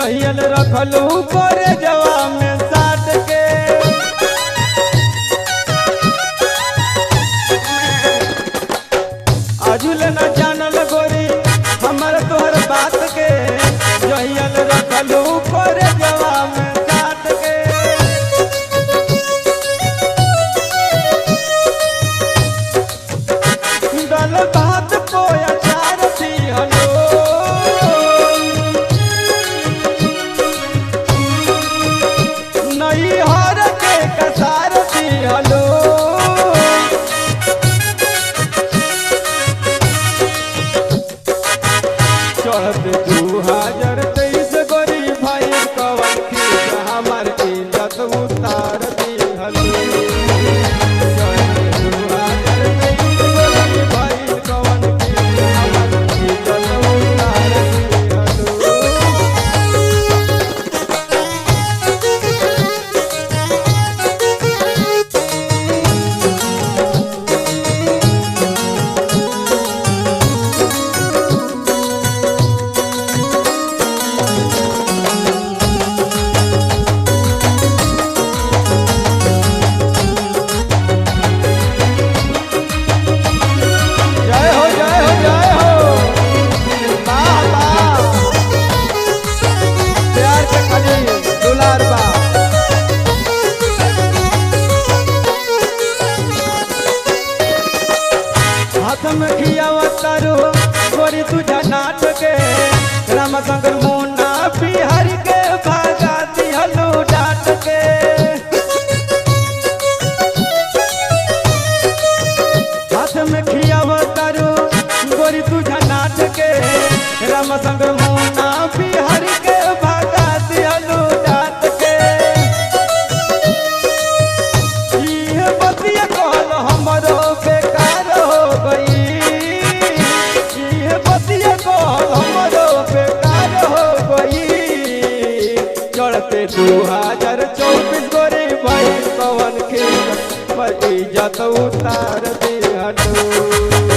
जहियल रखलू करे जवा में साट के आजुल न जानल गोरी हमर तोहर बात के जहियल रखलू करे जवा में साट के दल भात पोया चार दिहलो नई हर के कसार दिहलो चढ़ते 2023 गोरी भाई कवन की हमार इज्जत उतार दिहलो चढ़ते 2023 गोरी भाई कवन की हमार इज्जत उतार दिहलो जय हो जय हो जय हो वाह वाह प्यार के खली दुलार बा हाथ में खियावत तारू गोरी तुझा नाट के राम शंकर मुन्ना बिहारी के भागा दिहलो डाट के हाथ में खियावत तारू गोरी तुझा नाट के राम शंकर मुन्ना बिहारी के भागा दिहलो डाट के ये बतिया कहल हमरो बेकार हो गई ये बतिया कहल हमरो बेकार हो गई चढ़ते 2024 गोरी भाई कवन के पर इज्जत उतार दिहलो।